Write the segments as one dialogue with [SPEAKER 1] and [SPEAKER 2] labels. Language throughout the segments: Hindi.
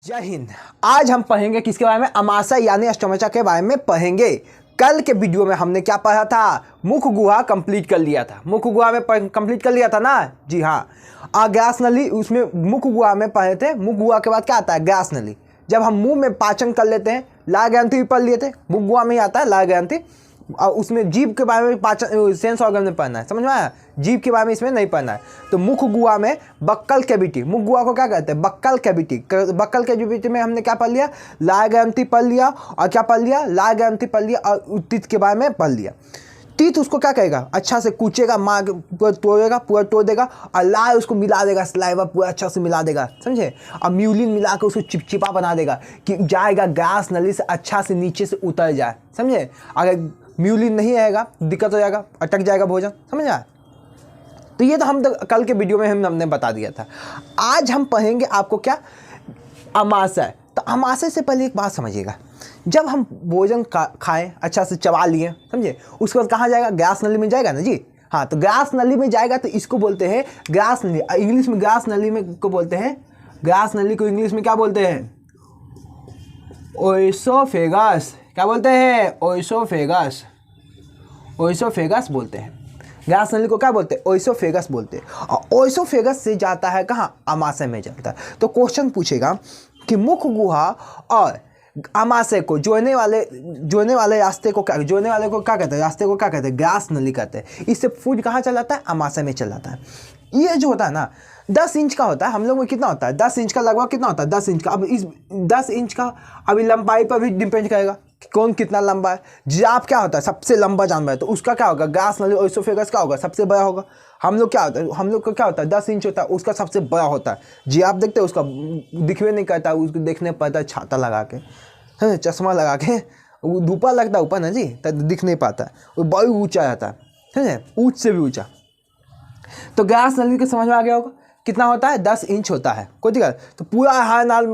[SPEAKER 1] जय हिंद। आज हम पढ़ेंगे किसके बारे में? अमाशय यानी अष्टमैया के बारे में पढ़ेंगे। कल के वीडियो में हमने क्या पढ़ा था? मुख गुहा कंप्लीट कर लिया था। मुख गुहा में कंप्लीट कर लिया था ना? जी हाँ। ग्यास नली, उसमें मुख गुहा में पढ़े थे। मुख गुहा के बाद क्या आता है? ग्यास नली। जब हम मुंह में पाचन कर लेते हैं, लार ग्रंथि भी पढ़ लिए थे। मुख गुहा में ही आता है लार ग्रंथि। और उसमें जीभ के बारे में पाचन सेंस ऑर्गन में पढ़ना है, समझ में आया? जीभ के बारे में इसमें नहीं पढ़ना है। तो मुख गुहा में बक्कल कैविटी, मुख गुहा को क्या कहते हैं? Buccal cavity. बक्कल कैविटी में हमने क्या पढ़ लिया? लार ग्रंथि पढ़ लिया। और क्या पढ़ लिया? लार ग्रंथि पढ़ लिया और तीत के बारे में पढ़ लिया। तीत उसको क्या कहेगा? अच्छा से कूचेगा, मार पूरा तोड़ेगा, पूरा तोड़ देगा और लार उसको मिला देगा, सलाइवा पूरा अच्छा से मिला देगा, समझे? और म्यूलिन मिला के उसको चिपचिपा बना देगा कि जाएगा ग्यास नली से अच्छा से नीचे से उतर जाए, समझे? अगर म्यूलिन नहीं आएगा दिक्कत हो जाएगा, अटक जाएगा भोजन, समझ आया? तो ये तो हम कल के वीडियो में हमने बता दिया था। आज हम पढ़ेंगे आपको क्या? अमाशय। तो अमाशय से पहले एक बात समझिएगा, जब हम भोजन खाएं, अच्छा से चबा लिए, समझे, उसके बाद कहाँ जाएगा? ग्यास नली में जाएगा ना जी। हाँ, तो ग्यास नली में जाएगा तो इसको बोलते हैं ग्यास नली। इंग्लिश में ग्यास नली में को बोलते हैं, ग्यास नली को इंग्लिश में क्या बोलते हैं? ओएसोफेगस। क्या बोलते हैं? ओएसोफेगस। ओएसोफेगस बोलते हैं। ग्यास नली को क्या बोलते हैं? ओएसोफेगस बोलते हैं। और ओएसोफेगस से जाता है कहाँ? अमाशय में जाता है। तो क्वेश्चन पूछेगा कि मुख गुहा और अमाशय को जोड़ने वाले रास्ते को क्या, जोड़ने वाले को क्या कहते हैं? रास्ते को क्या कहते हैं? ग्यास नली कहते हैं। इससे फूड कहाँ चला जाता है? अमाशय में चला जाता है। ये जो होता है ना, 10 इंच का होता है। हम लोग में कितना होता है? 10 इंच का लगभग कितना होता है? 10 इंच का। अब इस 10 इंच का अभी लंबाई पर भी डिपेंड करेगा कि कौन कितना लंबा है। जिराफ क्या होता है? सबसे लंबा जानवर है, तो उसका क्या होगा? ग्यास नली ओएसोफेगस क्या होगा? सबसे बड़ा होगा। हम लोग क्या होता है? हम लोग का क्या होता है? 10 इंच होता है, उसका सबसे बड़ा होता है। जिराफ देखते हैं, उसका दिखवे नहीं करता, उसको देखने पड़ता है छाता लगा के, चश्मा लगा के, वो धूपा लगता है ऊपर ना जी, तो दिख नहीं पाता है। वो बहुत ऊंचा रहता है, ऊंच से भी ऊंचा। तो ग्यास नली के समझ में आ गया होगा कितना होता है? 10 इंच होता है। कोई दिक्कत? तो पूरा हार नाल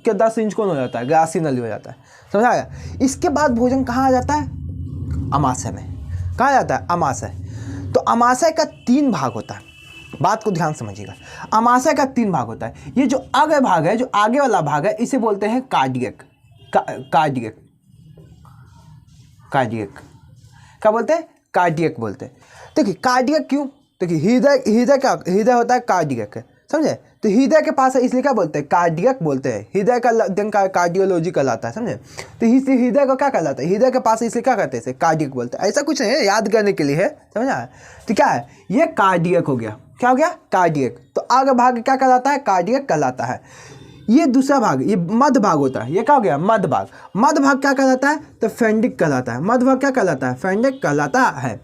[SPEAKER 1] के 10 इंच कौन हो जाता है? ग्यास नली हो जाता है, समझ आया? इसके बाद भोजन कहाँ आ जाता है? अमाशय में। कहाँ जाता है? अमाशय। तो अमाशय का 3 भाग होता है। बात को ध्यान समझिएगा। अमाशय का 3 भाग होता है। ये जो अग्र भाग है, जो आगे वाला भाग है, इसे बोलते हैं कार्डियक। कार्डियक। कार्डियक क्या बोलते हैं? कार्डियक बोलते हैं। देखिए कार्डियक क्यों? देखिए हृदय क्या, हृदय होता है कार्डियक, समझे? तो हृदय के पास है इसलिए क्या बोलते हैं? कार्डियक बोलते हैं। हृदय का अध्ययन कार्डियोलॉजी कहलाता है, समझे? तो इसलिए हृदय को क्या कहलाता है? हृदय के पास है इसलिए क्या कहते हैं? इसे कार्डियक बोलते हैं। ऐसा कुछ नहीं है, याद करने के लिए है, समझा? तो क्या है ये? कार्डियक हो गया। क्या हो गया? कार्डियक। तो आगे भाग क्या कहलाता है? कार्डियक कहलाता है। ये दूसरा भाग, ये मध्य भाग होता है। ये क्या हो गया? मध्य भाग। मध्य भाग क्या कहलाता है? तो फेंडिक कहलाता है। मध्य भाग क्या कहलाता है? फेंडिक कहलाता है।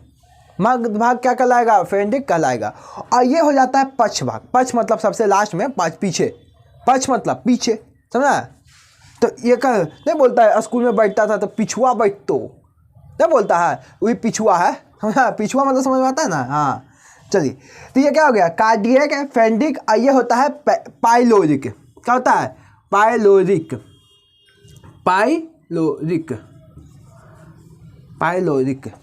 [SPEAKER 1] मध्य भाग क्या कहलाएगा? फेंडिक कहलाएगा। और ये हो जाता है पक्ष भाग। पक्ष मतलब सबसे लास्ट में, पीछे। पक्ष मतलब पीछे, समझा? तो ये नहीं बोलता है स्कूल में बैठता था तो पिछुआ बैठतो, नहीं बोलता है, वही पिछुआ है, समझा? पिछुआ मतलब समझ में आता है ना? हाँ, चलिए। तो ये क्या हो गया? कार्डियक है, फेंडिक। और ये होता है पाइलोरिक। क्या होता है? पाइलोरिक। पाइलोरिक। पाइलोरिक।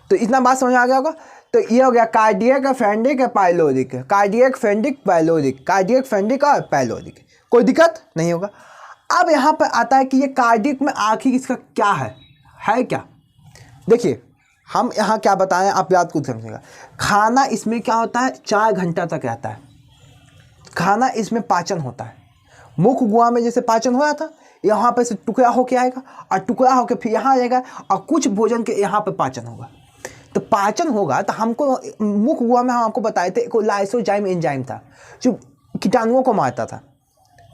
[SPEAKER 1] तो इतना बात समझ में आ गया होगा। तो ये हो गया cardiac, fundic, pyloric. Cardiac, fundic, pyloric. Cardiac, fundic और पाइलोरिक। कोई दिक्कत नहीं होगा। अब यहाँ पर आता है कि ये कार्डियक में आखिर इसका क्या है क्या? देखिए हम यहाँ क्या बताएं, आप याद खुद समझिएगा। खाना इसमें क्या होता है? 4 घंटा तक रहता है खाना। इसमें पाचन होता है। मुख गुहा में जैसे पाचन हो रहा था, यहाँ पे से टुकड़ा होके आएगा और टुकड़ा होके फिर यहाँ आएगा और कुछ भोजन के यहाँ पे पाचन होगा। तो पाचन होगा तो हमको मुख गुहा में हम आपको बताए थे कोई लाइसोजाइम एंजाइम था जो कीटाणुओं को मारता था।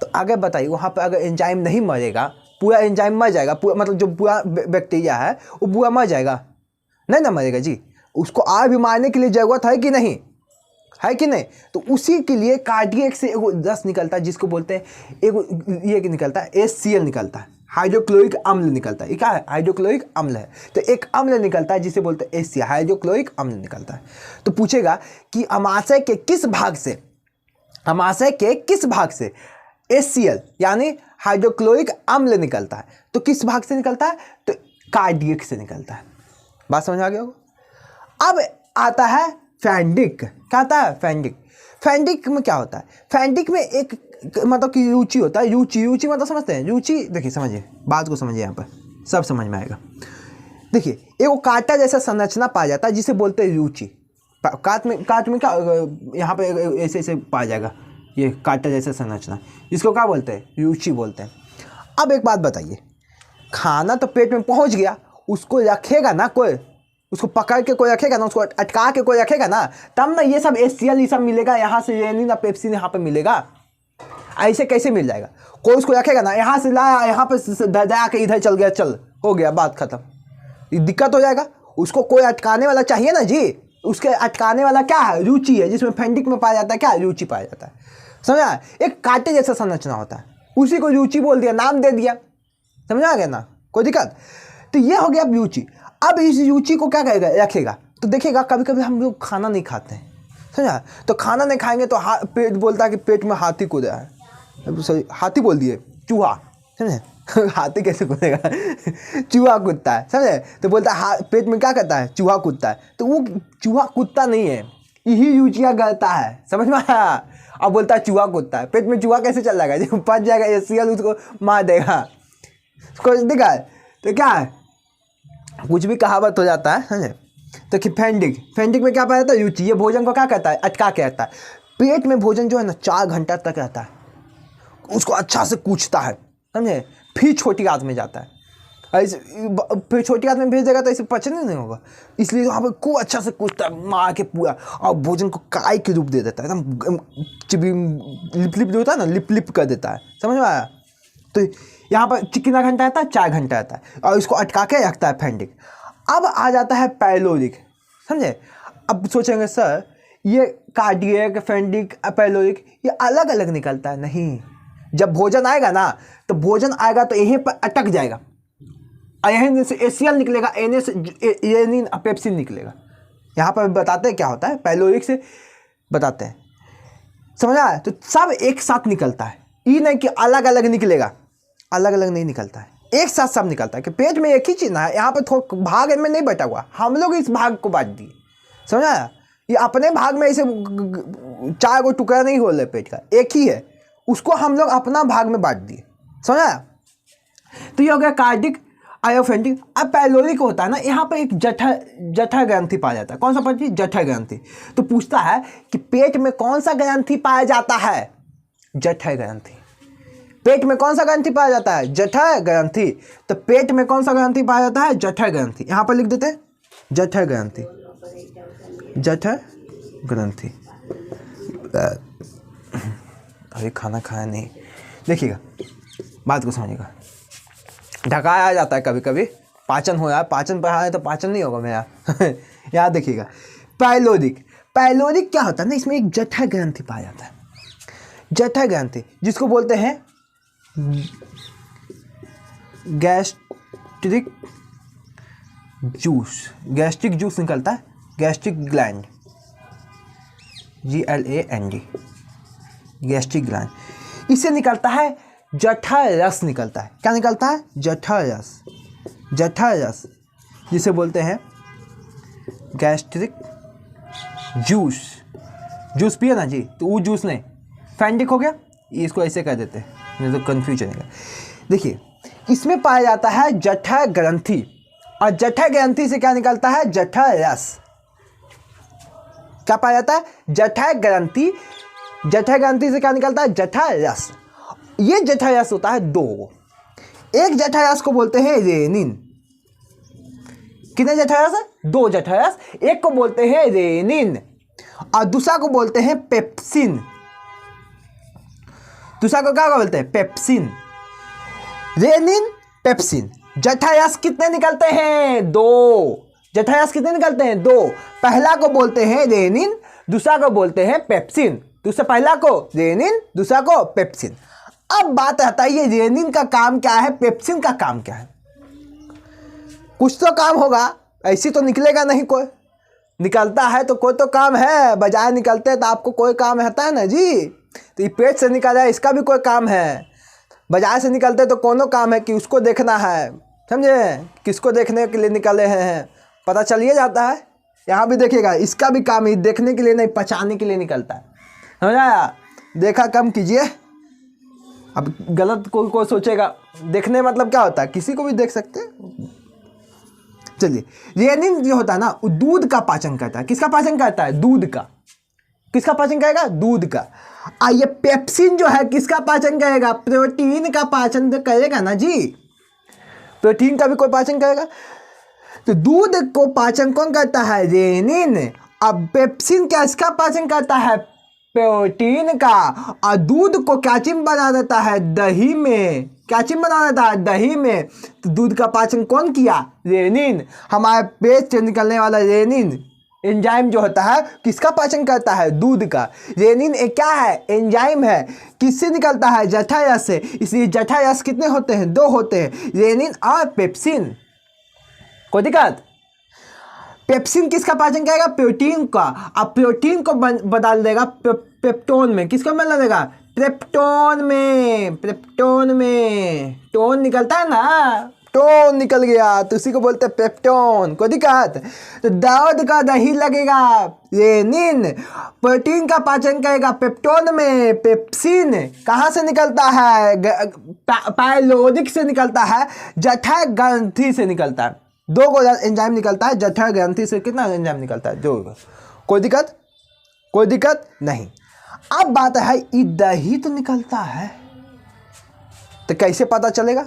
[SPEAKER 1] तो आगे बताइए, वहाँ पर अगर एंजाइम नहीं मरेगा, पूरा एंजाइम मर जाएगा, पूरा मतलब जो पूरा बैक्टीरिया है वो पूरा मर जाएगा? नहीं ना मरेगा जी। उसको और भी मारने के लिए ज़रूरत है कि नहीं? है कि नहीं? तो उसी के लिए कार्डियक से एगो रस निकलता है जिसको बोलते हैं, एगो ये निकलता है, HCl निकलता है, हाइड्रोक्लोरिक अम्ल निकलता है। ये क्या है? हाइड्रोक्लोरिक अम्ल है। तो एक अम्ल निकलता है जिसे बोलते हैं HCl, हाइड्रोक्लोरिक अम्ल निकलता है। तो पूछेगा कि अमाशय के किस भाग से, अमाशय के किस भाग से HCl यानी हाइड्रोक्लोरिक अम्ल निकलता है? तो किस भाग से निकलता है? तो कार्डियक से निकलता है। बात समझ आ गया होगा। अब आता है फेंडिक। क्या आता है? फेंडिक। फेंडिक में क्या होता है? फेंडिक में एक मतलब कि रुचि होता है, रुचि, रुचि मतलब समझते हैं, रुचि देखिए समझिए बात को, समझिए यहाँ पर सब समझ में आएगा। देखिए एक कांटा जैसा संरचना पाया जाता है जिसे बोलते हैं रुचि। काट में क्या यहाँ पे ऐसे ऐसे पाया जाएगा, ये कांटा जैसा संरचना, जिसको क्या बोलते हैं, रुचि बोलते हैं। अब एक बात बताइए, खाना तो पेट में पहुँच गया, उसको रखेगा ना कोई, उसको पकड़ के कोई रखेगा ना, उसको अटका के कोई रखेगा ना, तब ना ये सब HCl ये सब मिलेगा, यहाँ से रेनिन और पेप्सिन यहाँ पे मिलेगा। ऐसे कैसे मिल जाएगा, कोई उसको रखेगा ना, यहाँ से लाया, यहाँ पे दया के इधर चल गया, चल हो गया बात खत्म, ये दिक्कत हो जाएगा। उसको कोई अटकाने वाला चाहिए ना जी, उसके अटकाने वाला क्या है, रुचि है, जिसमें फेंडिक में पाया जाता है क्या, रुचि पाया जाता है, समझा। एक कांटे जैसा संरचना होता है, उसी को रुचि बोल दिया, नाम दे दिया, समझा गया ना, कोई दिक्कत। तो ये हो गया रुचि। अब इस रुचि को क्या करेगा, रखेगा। तो देखिएगा कभी कभी हम लोग खाना नहीं खाते हैं, समझा, तो खाना नहीं खाएंगे तो पेट बोलता है कि पेट में हाथी कूदा है, सॉरी हाथी बोल दिए, चूहा, समझे हाथी कैसे कूदेगा चूहा कूदता है, समझे, तो बोलता है पेट में क्या करता है, चूहा कूदता है, तो वो चूहा कूदता नहीं है, यही रुचियाँ गलता है, समझ में आया। अब बोलता है चूहा कूदता है, पेट में चूहा कैसे चल जाएगा, जब फंस जाएगा HCl उसको मार देगा, उसको दिखा है। तो क्या है, कुछ भी कहावत हो जाता है, समझे। तो कि फेंडिक में क्या पाया जाता है, रुचि। ये भोजन को क्या कहता है, अटका के रहता है। पेट में भोजन जो है ना 4 घंटा तक रहता है, उसको अच्छा से कूचता है, समझे, फिर छोटी आंत में जाता है। ऐसे फिर छोटी आंत में भेज देगा तो ऐसे पचने नहीं होगा, इसलिए वहाँ पर खूब अच्छा से कूचता है मार के पूरा, और भोजन को काय के रूप दे देता है, एकदम चिबी लिप जो होता है ना, लिप कर देता है, समझ में आया। तो यहाँ पर कितना घंटा रहता है, 4 घंटा रहता है, और इसको अटका के रखता है फेंडिक। अब आ जाता है पाइलोरिक, समझे। अब सोचेंगे सर ये कार्डियक, फेंडिक, पैलोरिक ये अलग अलग निकलता है, नहीं। जब भोजन आएगा ना, तो भोजन आएगा तो यहीं पर अटक जाएगा, और यहीं से HCl निकलेगा, एने से रेनिन पेप्सिन निकलेगा। यहाँ पर बताते हैं क्या होता है, पैलोरिक से बताते हैं, समझा। तो सब एक साथ निकलता है, ये नहीं कि अलग अलग निकलेगा, अलग अलग नहीं निकलता है, एक साथ सब निकलता है। कि पेट में एक ही चीज ना है, यहाँ पे थोड़ा भाग में नहीं बटा हुआ, हम लोग इस भाग को बांट दिए, समझा। ये अपने भाग में ऐसे 4 गो टुकड़ा नहीं हो रहे, पेट का एक ही है, उसको हम लोग अपना भाग में बांट दिए, समझा। तो ये हो गया कार्डिक, आयोफेंडिक। अब पैलोरिक होता है ना, यहाँ पर एक जठर ग्रंथि पाया जाता है। कौन सा पढ़ती, जठर ग्रंथि। तो पूछता है कि पेट में कौन सा ग्रंथि पाया जाता है, जठर ग्रंथि। पेट में कौन सा ग्रंथि पाया जाता है, जठर ग्रंथि। तो पेट में कौन सा ग्रंथि पाया जाता है, जठर ग्रंथि। यहाँ पर लिख देते हैं जठर ग्रंथि, जठर ग्रंथि। अभी खाना खाया नहीं, देखिएगा बात को समझिएगा। ढकाया आ जाता है कभी कभी, पाचन हो रहा है, पाचन पर है तो पाचन नहीं होगा मेरा यहाँ देखिएगा। पैलोरिक, पैलोरिक क्या होता है ना, इसमें एक जठर ग्रंथि पाया जाता है, जठर ग्रंथि, जिसको बोलते हैं गैस्ट्रिक जूस। गैस्ट्रिक जूस निकलता है, gastric gland, GLAND, gastric gland. इससे निकलता है जठर रस, निकलता है। क्या निकलता है, जठर रस, जठर रस, जिसे बोलते हैं गैस्ट्रिक जूस। जूस पिए ना जी, तो वो जूस नहीं, फेंडिक हो गया, इसको ऐसे कर देते हैं, नहीं तो कन्फ्यूजन है। देखिए इसमें पाया जाता है जठर ग्रंथि, और जठर ग्रंथि से क्या निकलता है, जठर रस। क्या पाया जाता है, जठर ग्रंथि, जठर ग्रंथि से क्या निकलता है, जठर रस। ये जठर रस होता है 2, एक जठर रस को बोलते हैं रेनिन। कितने जठर रस है, 2 जठर रस, एक को बोलते हैं रेनिन और दूसरा को बोलते हैं पेप्सिन। दूसरा को क्या बोलते हैं, पेप्सिन। Rennin, pepsin. जठर रस कितने निकलते हैं, 2। जठर रस कितने निकलते हैं, 2। पहला को बोलते हैं रेनिन, दूसरा को बोलते हैं पेप्सिन। दूसरा, पहला को रेनिन, दूसरा को पेप्सिन। अब बात आता है ये रेनिन का काम क्या है, पेप्सिन का काम क्या है। कुछ तो काम होगा, ऐसी तो निकलेगा नहीं कोई, निकलता है तो कोई तो काम है, बजाय निकलते तो आपको कोई काम रहता है ना जी। तो ये पेट से निकल जाए, इसका भी कोई काम है। बजाय से निकलते तो कोनो काम है कि उसको देखना है, समझे, किसको देखने के लिए निकले हैं, पता चलिए जाता है। यहाँ भी देखिएगा, इसका भी काम ही देखने के लिए नहीं, पचाने के लिए निकलता है, समझ आया। देखा कम कीजिए, अब गलत कोई सोचेगा, देखने मतलब क्या होता है, किसी को भी देख सकते हैं। चलिए, रेनिन जो होता है ना वो दूध का पाचन करता है। किसका पाचन करता है? दूध का। किसका पाचन करेगा? दूध का। ये पेप्सिन जो है किसका पाचन करेगा? प्रोटीन का पाचन तो करेगा ना जी, प्रोटीन का भी कोई पाचन करेगा। तो दूध को पाचन कौन करता है? रेनिन। अब पेप्सिन क्या इसका पाचन करता है? प्रोटीन का। और दूध को क्या चीज बना देता है? दही में। क्या चीज बना देता है? दही में। तो दूध का पाचन कौन किया? रेनिन। हमारे पेट से निकलने वाला रेनिन एंजाइम जो होता है किसका पाचन करता है? दूध का। रेनिन एक क्या है? एंजाइम है। किससे निकलता है? जठररस से। इसलिए जठररस कितने होते हैं? 2 होते हैं, रेनिन और पेप्सिन। कोई दिक्कत? पेप्सिन किसका पाचन करेगा? प्रोटीन का। अब प्रोटीन को बदल देगा पेप्टोन में। किसको बदल देगा? पेप्टोन में। पेप्टोन में टोन निकलता है ना, टोन निकल गया तो उसी को बोलते हैं पेप्टोन। कोई दिक्कत? तो दूध का दही लगेगा रेनिन, प्रोटीन का पाचन करेगा पेप्टोन में। पेप्सिन कहाँ से निकलता है? पाइलोरिक से निकलता है, जठर ग्रंथि से निकलता है। 2 एंजाइम निकलता है जठर ग्रंथि से। कितना एंजाइम निकलता है? 2। कोई दिक्कत? कोई दिक्कत नहीं। अब बात है ये दही तो निकलता है, तो कैसे पता चलेगा?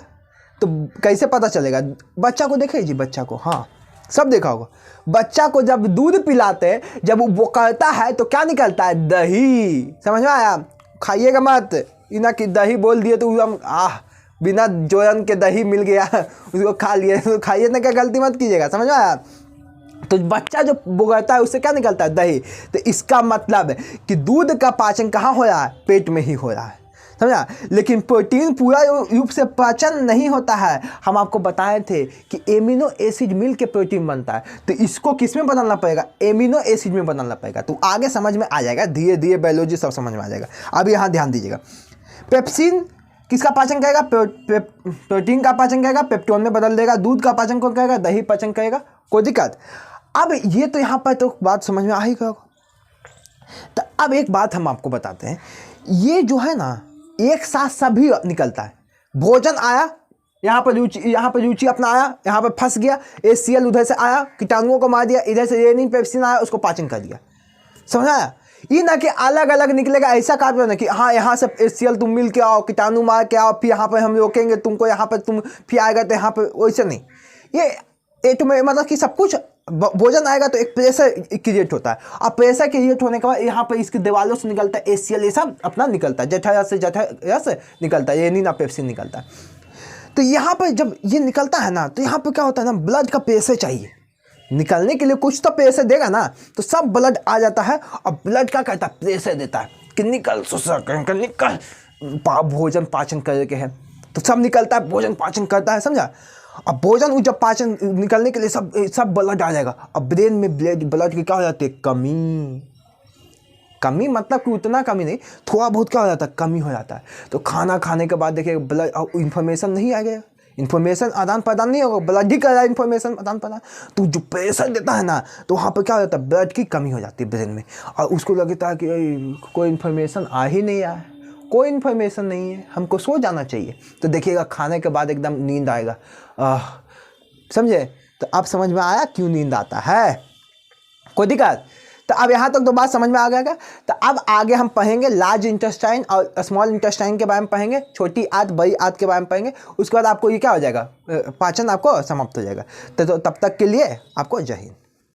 [SPEAKER 1] तो कैसे पता चलेगा? बच्चा को देखे जी, बच्चा को, हाँ सब देखा होगा। बच्चा को जब दूध पिलाते, जब वो करता है तो क्या निकलता है? दही। समझ में आया? खाइएगा मत इना कि दही बोल दिए तो हम बिना जोरन के दही मिल गया उसको खा लिए, तो खाइए ना, क्या गलती मत कीजिएगा। समझ में आया? तो बच्चा जो बोगरता है उससे क्या निकलता है? दही। तो इसका मतलब है कि दूध का पाचन कहाँ हो रहा है? पेट में ही हो रहा है। समझा? लेकिन प्रोटीन पूरा रूप से पाचन नहीं होता है। हम आपको बताए थे कि एमिनो एसिड मिल के प्रोटीन बनता है, तो इसको किस में बदलना पड़ेगा? एमिनो एसिड में बदलना पड़ेगा। तो आगे समझ में आ जाएगा, धीरे धीरे बायोलॉजी सब समझ में आ जाएगा। अब यहाँ ध्यान दीजिएगा, पेप्सिन किसका पाचन करेगा? प्रोटीन का पाचन करेगा, पेप्टोन में बदल देगा। दूध का पाचन कौन करेगा? दही पाचन करेगा। कोई दिक्कत? अब ये तो यहाँ पर तो बात समझ में आ ही गया। तो अब एक बात हम आपको बताते हैं, ये जो है ना एक साथ सभी निकलता है। भोजन आया, यहाँ पर रुचि अपना आया, यहाँ पर फंस गया, HCl उधर से आया, कीटाणुओं को मार दिया, इधर से रेनिन पेप्सिन आया, उसको पाचन कर दिया। समझाया? ये ना कि अलग अलग निकलेगा, ऐसा काम ना कि हाँ यहाँ से HCl तुम मिल के आओ, कीटाणु मार के आओ, फिर यहाँ पर हम रोकेंगे तुमको, यहाँ पर तुम फिर आएगा तो यहाँ पर, वैसे नहीं। ये मतलब कि सब कुछ भोजन आएगा तो एक प्रेशर क्रिएट होता है, और प्रेशर क्रिएट होने के बाद यहाँ पर इसकी दीवारों से निकलता है HCl, ये सब अपना निकलता है, जठररस से निकलता है, रेनिन और पेप्सिन निकलता है। तो यहाँ पर जब ये निकलता है ना, तो यहाँ पर क्या होता है ना, ब्लड का प्रेशर चाहिए निकलने के लिए, कुछ तो प्रेशर देगा ना, तो सब ब्लड आ जाता है, और ब्लड क्या करता है? प्रेशर देता है कि निकल निकल, भोजन पाचन करके है, तो सब निकलता है, भोजन पाचन करता है। समझा? अब भोजन जब पाचन निकलने के लिए सब ब्लड आ जाएगा। अब ब्रेन में ब्लड की क्या हो जाती है? कमी मतलब कि उतना कमी नहीं, थोड़ा बहुत क्या हो जाता है? कमी हो जाता है। तो खाना खाने के बाद देखिए ब्लड इंफॉर्मेशन नहीं आ गया, इन्फॉर्मेशन आदान प्रदान नहीं होगा, ब्लड ही कर रहा है इन्फॉर्मेशन आदान प्रदान। तो जो प्रेशर देता है ना, तो वहाँ पर क्या हो जाता है? ब्लड की कमी हो जाती है ब्रेन में, और उसको लगता है कि कोई इन्फॉर्मेशन आ ही नहीं आया, कोई इन्फॉर्मेशन नहीं है, हमको सो जाना चाहिए। तो देखिएगा खाने के बाद एकदम नींद आएगा। समझे? तो अब समझ में आया क्यों नींद आता है? कोई दिक्कत? तो अब यहाँ तक तो बात समझ में आ गया क्या? तो अब आगे हम पढ़ेंगे लार्ज इंटेस्टाइन और स्मॉल इंटेस्टाइन के बारे में पढ़ेंगे, छोटी आंत बड़ी आंत के बारे में पढ़ेंगे। उसके बाद आपको ये क्या हो जाएगा? पाचन आपको समाप्त हो जाएगा। तो तब तक के लिए आपको जय हिंद।